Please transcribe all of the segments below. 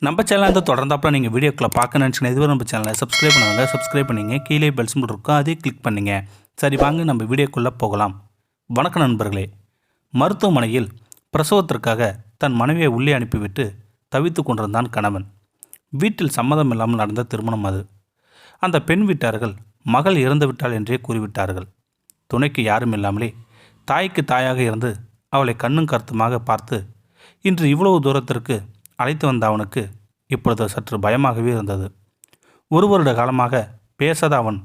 நம்ம சேனலை தொடர்ந்தாப்புல நீங்கள் வீடியோக்களை பார்க்க நினச்சினா இதுவரை நம்ம சேனலை சப்ஸ்கிரைப் பண்ணுவாங்க. சப்ஸ்கிரைப் பண்ணிங்க. கீழே பெல் சிம்பிள் இருக்கும், அதையும் கிளிக் பண்ணிங்க. சரி வாங்க நம்ம வீடியோக்குள்ளே போகலாம். வணக்கம் நண்பர்களே. மருத்துவமனையில் பிரசவத்திற்காக தன் மனைவியை உள்ளே அனுப்பிவிட்டு தவித்து கொண்டிருந்தான் கணவன். வீட்டில் சம்மதம் இல்லாமல் நடந்த திருமணம் அது. அந்த பெண் வீட்டார்கள் மகள் இறந்து விட்டாள் என்றே கூறிவிட்டார்கள். துணைக்கு யாரும் இல்லாமலே தாய்க்கு தாயாக இருந்து அவளை கண்ணும் கருத்துமாக பார்த்து இன்று இவ்வளவு தூரத்திற்கு அழைத்து வந்த அவனுக்கு இப்பொழுது சற்று பயமாகவே இருந்தது. ஒரு வருட காலமாக பேசாத அவன்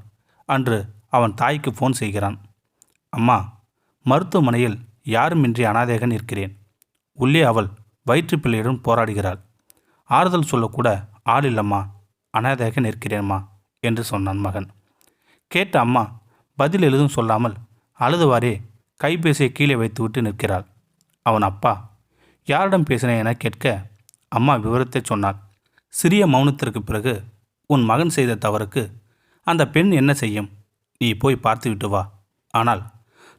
அன்று அவன் தாய்க்கு ஃபோன் செய்கிறான். அம்மா, மருத்துவமனையில் யாருமின்றி அனாதையாக நிற்கிறேன். உள்ளே அவள் வயிற்று பிள்ளையுடன் போராடுகிறாள். ஆறுதல் சொல்லக்கூட ஆள் இல்லம்மா, அனாதையாக நிற்கிறேன்மா என்று சொன்னான் மகன். கேட்ட அம்மா பதில் எதுவும் சொல்லாமல் அழுதுவாரே கைபேசியை கீழே வைத்துவிட்டு நிற்கிறாள். அவன் அப்பா யாரிடம் பேசினேன் என கேட்க அம்மா விவரத்தை சொன்னாள். சிறிய மௌனத்திற்கு பிறகு, உன் மகன் செய்த தவறுக்கு அந்த பெண் என்ன செய்யும்? நீ போய் பார்த்துவிட்டு வா. ஆனால்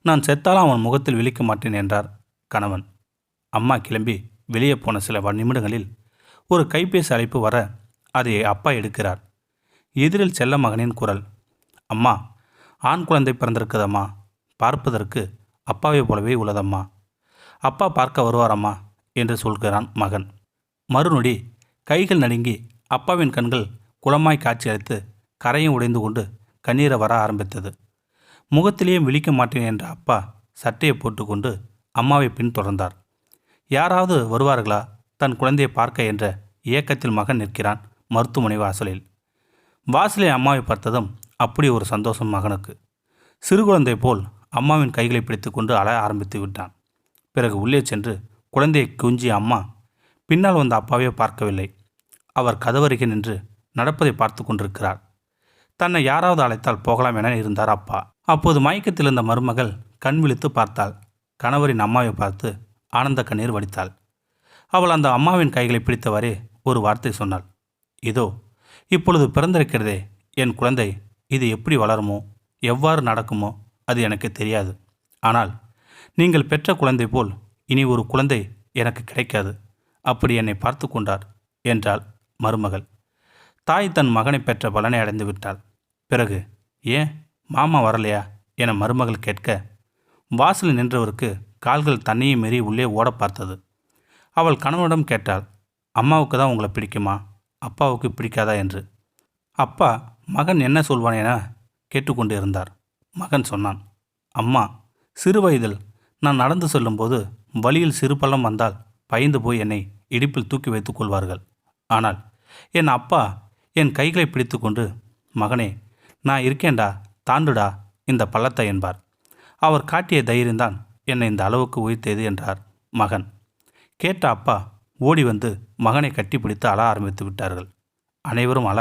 நான் செத்தாலும் அவன் முகத்தில் விழிக்க மாட்டேன் என்றார் கணவன். அம்மா கிளம்பி வெளியே போன சில நிமிடங்களில் ஒரு கைபேசி அழைப்பு வர அதை அப்பா எடுக்கிறார். எதிரில் செல்ல மகனின் குரல். அம்மா, ஆண் குழந்தை பிறந்திருக்குதம்மா. பார்ப்பதற்கு அப்பாவை போலவே உள்ளதம்மா. அப்பா பார்க்க வருவாரம்மா என்று சொல்கிறான் மகன். மறுநொடி கைகள் நடுங்கி அப்பாவின் கண்கள் குளமாய் காட்சியளித்து கரையும் உடைந்து கொண்டு கண்ணீரை வர ஆரம்பித்தது. முகத்திலேயும் விழிக்க மாட்டேன் என்ற அப்பா சட்டையை போட்டுக்கொண்டு அம்மாவை பின்தொடர்ந்தார். யாராவது வருவார்களா தன் குழந்தையை பார்க்க என்ற ஏக்கத்தில் மகன் நிற்கிறான் மருத்துவமனை வாசலில். வாசலில் அம்மாவை பார்த்ததும் அப்படி ஒரு சந்தோஷம் மகனுக்கு. சிறு குழந்தை போல் அம்மாவின் கைகளை பிடித்து கொண்டு அழ ஆரம்பித்து விட்டான். பிறகு உள்ளே சென்று குழந்தையை குஞ்சிய அம்மா பின்னால் வந்த அப்பாவை பார்க்கவில்லை. அவர் கதவருகே நின்று நடப்பதை பார்த்து கொண்டிருக்கிறார். தன்னை யாராவது அழைத்தால் போகலாம் என இருந்தார் அப்பா. அப்போது மயக்கத்தில் இருந்த மருமகள் கண் விழித்து பார்த்தாள். கணவரின் அம்மாவை பார்த்து ஆனந்த கண்ணீர் வடித்தாள். அவள் அந்த அம்மாவின் கைகளை பிடித்தவரே ஒரு வார்த்தை சொன்னாள். இதோ இப்பொழுது பிறந்திருக்கிறதே என் குழந்தை, இது எப்படி வளருமோ எவ்வாறு நடக்குமோ அது எனக்கு தெரியாது. ஆனால் நீங்கள் பெற்ற குழந்தை போல் இனி ஒரு குழந்தை எனக்கு கிடைக்காது. அப்படி என்னை பார்த்து கொண்டார் என்றாள் மருமகள். தாய் தன் மகனை பெற்ற பலனை அடைந்து விட்டாள். பிறகு ஏன் மாமா வரலையா என மருமகள் கேட்க, வாசலில் நின்றவருக்கு கால்கள் தன்னையும் மீறி உள்ளே ஓட பார்த்தது. அவள் கணவனிடம் கேட்டாள், அம்மாவுக்கு தான் உங்களை பிடிக்குமா, அப்பாவுக்கு பிடிக்காதா என்று. அப்பா மகன் என்ன சொல்வான் என கேட்டுக்கொண்டு இருந்தார். மகன் சொன்னான், அம்மா, சிறு வயதில் நான் நடந்து செல்லும்போது வழியில் சிறு பள்ளம் வந்தால் பயந்து போய் என்னை இடுப்பில் தூக்கி வைத்துக் கொள்வார்கள். ஆனால் என் அப்பா என் கைகளை பிடித்து கொண்டு, மகனே நான் இருக்கேன்டா, தாண்டுடா இந்த பள்ளத்தை என்பார். அவர் காட்டிய தைரியம்தான் என்னை இந்த அளவுக்கு உயர்த்தியது என்றார் மகன். கேட்ட அப்பா ஓடி வந்து மகனை கட்டி பிடித்து அழ ஆரம்பித்து விட்டார்கள். அனைவரும் அழ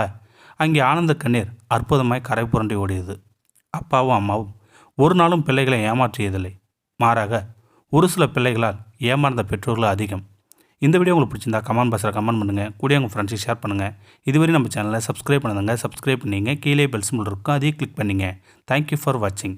அங்கே ஆனந்த கண்ணீர் அற்புதமாய் கரை புரண்டி ஓடியது. அப்பாவும் அம்மாவும் ஒரு நாளும் பிள்ளைகளை ஏமாற்றியதில்லை. மாறாக ஒரு சில பிள்ளைகளால் ஏமாந்த பெற்றோர்கள் அதிகம். இந்த வீடியோ உங்களுக்கு பிடிச்சிருந்தா கமெண்ட் பாக்ஸில் கமெண்ட் பண்ணுங்கள். கூட உங்கள் ஃப்ரெண்ட்ஸுக்கு ஷேர் பண்ணுங்கள். இதுவரை நம்ம சேனலை சப்ஸ்கிரைப் பண்ணுங்க. சப்ஸ்கிரைப் பண்ணிங்க. கீழே பெல் சிம்பிள் இருக்கும், அதையும் கிளிக் பண்ணிங்க. தேங்க்யூ ஃபார் வாட்சிங்.